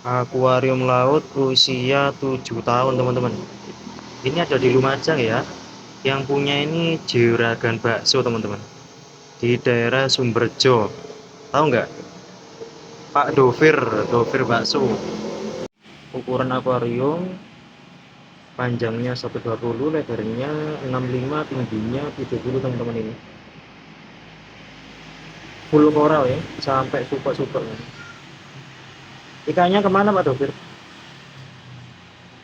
Akuarium laut usia 7 tahun teman-teman. Ini ada di Lumajang ya. Yang punya ini Juragan Bakso teman-teman. Di daerah Sumberjo. Tahu nggak? Pak Dovir, Dovir Bakso. Ukuran akuarium panjangnya 120, lebarnya 65, tingginya 70 teman-teman ini. Full koral ya, sampai super-super. Ikannya kemana Pak Dovir?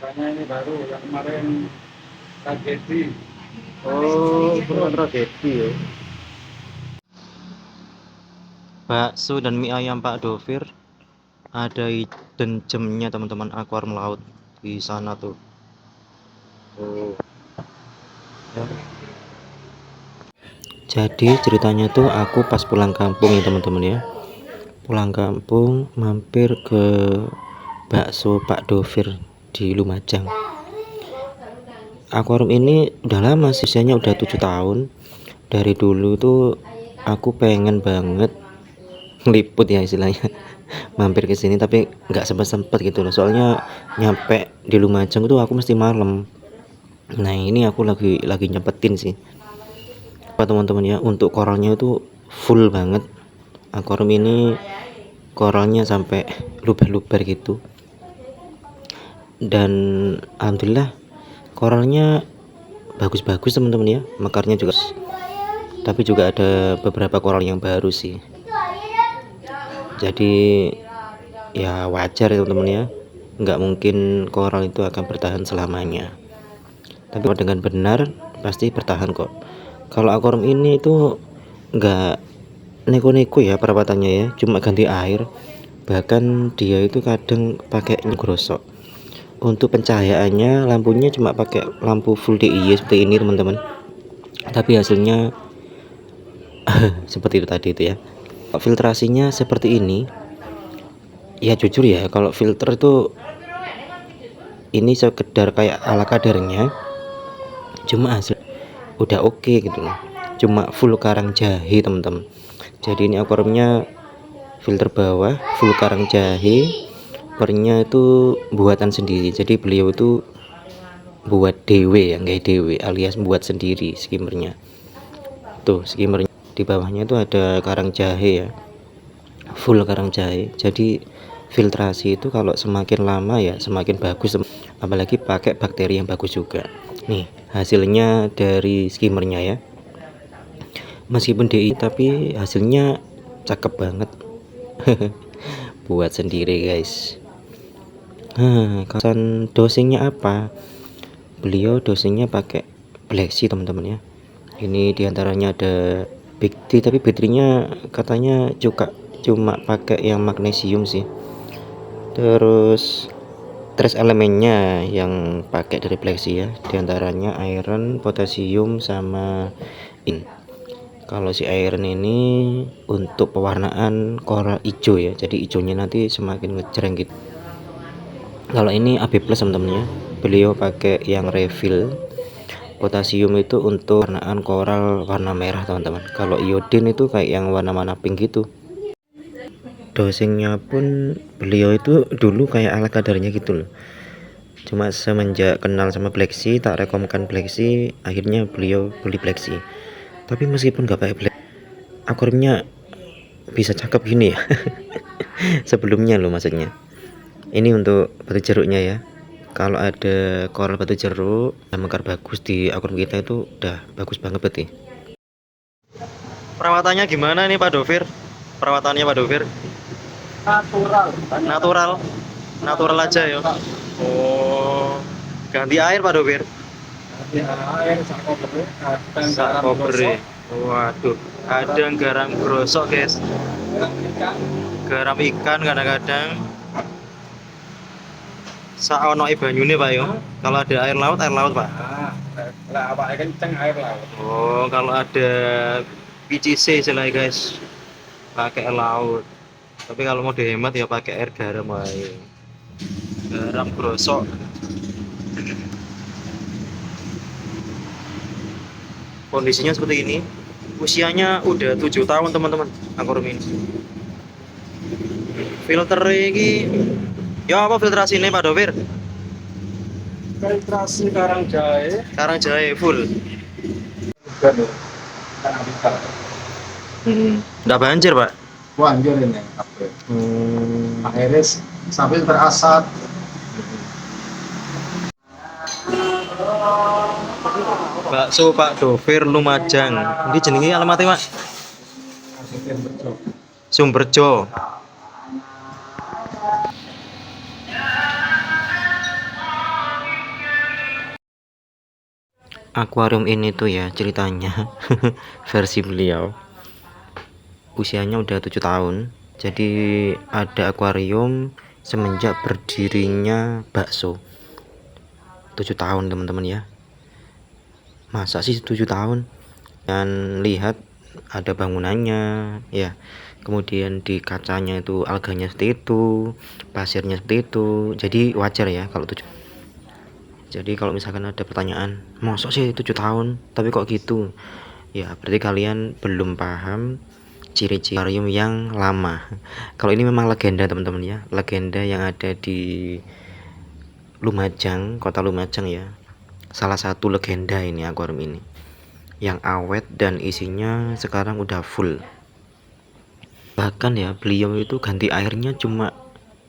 Makanya ini baru yang kemarin tragedi. Oh, beneran tragedi ya. Bakso dan mie ayam Pak Dovir. Ada hidden gemnya teman-teman, akuarium laut di sana tuh. Oh, ya. Jadi ceritanya tuh aku pas pulang kampung ya teman-teman ya. Pulang kampung mampir ke bakso Pak Dovir di Lumajang. Akuarium ini udah lama, sisanya udah 7 tahun. Dari dulu tuh aku pengen banget ngeliput ya istilahnya, mampir ke sini tapi nggak sempet gitu loh. Soalnya nyampe di Lumajang tuh aku mesti malam. Nah ini aku lagi nyempetin sih. Pak teman-teman ya, untuk koralnya itu full banget. Akuarium ini koralnya sampai luber-luber gitu. Dan alhamdulillah koralnya bagus-bagus teman-teman ya, mekarnya juga. Tapi juga ada beberapa koral yang baru sih. Jadi ya wajar ya teman-teman ya, nggak mungkin koral itu akan bertahan selamanya. Tapi kalau dengan benar pasti bertahan kok. Kalau akuarium ini itu nggak neko-neko ya perawatannya ya, cuma ganti air. Bahkan dia itu kadang pakai grosok. Untuk pencahayaannya lampunya cuma pakai lampu full DIY seperti ini teman-teman. Tapi hasilnya seperti itu tadi itu ya. Filtrasinya seperti ini. Ya jujur ya, kalau filter itu ini sekedar kayak ala kadarnya. Cuma hasil udah oke gitu loh. Cuma full karang jahe teman-teman. Jadi ini akuariumnya filter bawah full karang jahe, pernya itu buatan sendiri. Jadi beliau itu buat dewe ya, nggak dewe alias buat sendiri skimmernya. Tuh skimmernya di bawahnya itu ada karang jahe ya, full karang jahe. Jadi filtrasi itu kalau semakin lama ya semakin bagus, apalagi pakai bakteri yang bagus juga. Nih hasilnya dari skimmernya ya, meskipun DI tapi hasilnya cakep banget. Buat sendiri guys. Kasan dosingnya apa? Beliau dosingnya pakai Black Sea teman-teman ya. Ini diantaranya ada Big T, tapi baterainya katanya juga cuma pakai yang magnesium sih. Terus trace elemennya yang pakai dari Black Sea ya, diantaranya iron, potasium, sama in. Kalau si iron ini untuk pewarnaan koral hijau ya, jadi hijaunya nanti semakin ngejreng gitu. Kalau ini AB plus teman-teman ya, beliau pakai yang refill. Potasium itu untuk warnaan koral warna merah teman-teman. Kalau iodin itu kayak yang warna-warna pink gitu. Dosingnya pun beliau itu dulu kayak ala kadarnya gitu loh. Cuma semenjak kenal sama Black Sea, tak rekomkan Black Sea, akhirnya beliau beli Black Sea. Tapi meskipun gak pakai Black, akuariumnya bisa cakep gini ya. Sebelumnya loh maksudnya. Ini untuk batu jeruknya ya. Kalau ada koral batu jeruk yang mekar bagus di akuarium kita itu udah bagus banget berarti. Perawatannya gimana nih Pak Dovir? Perawatannya Pak Dovir? Natural. Natural, natural aja ya. Oh, ganti air Pak Dovir? Ya, air sakobere, kadang garam Sakobere. gosok, Waduh, kadang garam grosok guys. garam ikan. Garam ikan kadang-kadang. Saono banyune Pak yo. Kalau ada air laut Pak. Lah awake kenceng air laut. Oh, kalau ada PCC istilahnya guys, pakai air laut. Tapi kalau mau dihemat ya pakai air garam aja. Garam grosok. Kondisinya seperti ini. Usianya udah 7 tahun teman-teman akuarium ini. Filter ini Ya apa filtrasi ini Pak Dovir? Filtrasi Karangjae Karangjae full. juga nih. Karena kita Nggak banjir Pak? banjir ini apa? Akhirnya sambil berasap. Bakso Pak Dovir Lumajang. Ini jenenge alamatnya Pak? Akhirnya bercok. Sumberjo. Akuarium ini tuh ya ceritanya versi beliau usianya udah 7 tahun. Jadi ada akuarium semenjak berdirinya bakso. 7 tahun teman-teman ya. Masa sih 7 tahun? Dan lihat ada bangunannya ya. Kemudian di kacanya itu alganya seperti itu, pasirnya seperti itu. Jadi wajar ya kalau 7. Jadi kalau misalkan ada pertanyaan, mosok sih 7 tahun tapi kok gitu? Ya berarti kalian belum paham ciri-ciri akuarium yang lama. Kalau ini memang legenda teman-teman ya, legenda yang ada di Lumajang, kota Lumajang ya. Salah satu legenda ini akuarium ini, yang awet dan isinya sekarang udah full. Bahkan ya beliau itu ganti airnya cuma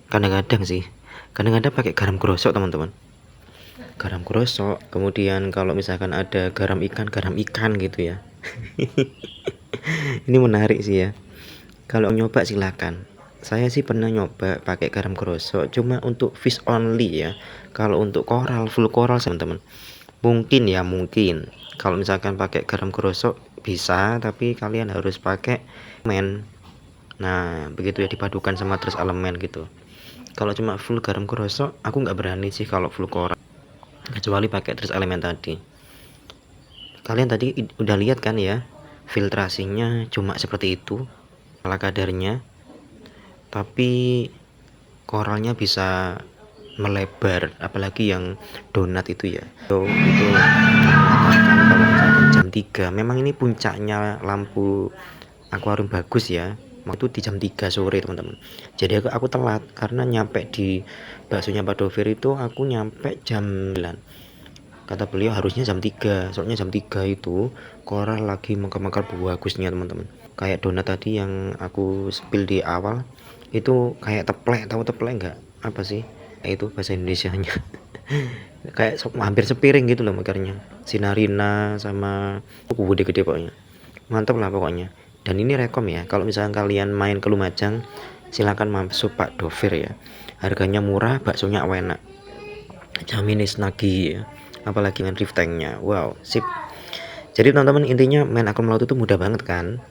kadang-kadang sih, kadang-kadang pakai garam grosok teman-teman. Garam grosok, kemudian kalau misalkan ada garam ikan gitu ya. Ini menarik sih ya. Kalau nyoba silakan. Saya sih pernah nyoba pakai garam grosok cuma untuk fish only ya. Kalau untuk koral, full koral teman-teman, mungkin ya mungkin kalau misalkan pakai garam grosok bisa, tapi kalian harus pakai men. Nah begitu ya, dipadukan sama terus elemen gitu. Kalau cuma full garam grosok aku nggak berani sih kalau full koral, kecuali pakai terus elemen tadi. Kalian tadi udah lihat kan ya, filtrasinya cuma seperti itu ala kadarnya, tapi koralnya bisa melebar, apalagi yang donat itu ya. Itu mengatakan kalau misalkan jam 3 memang ini puncaknya lampu akuarium bagus ya. Waktu di jam 3 sore teman-teman. Jadi aku telat karena nyampe di baksonya Pak Dovir itu aku nyampe jam 9. Kata beliau harusnya jam 3, soalnya jam 3 itu koral lagi mekar-mekar bagusnya teman-teman. Kayak donat tadi yang aku spill di awal itu kayak teplek, tahu teplek enggak? Apa sih itu bahasa Indonesianya? Kayak hampir sepiring gitu loh mekarnya. Sinarina sama gede-gede pokoknya. Mantap lah pokoknya. Dan ini rekom ya, kalau misalkan kalian main ke Lumajang silahkan mampir Pak Dovir ya. Harganya murah, baksonya enak, jamin nagih ya. Apalagi dengan reef tanknya, wow sip. Jadi teman-teman intinya main akun melaut itu mudah banget kan.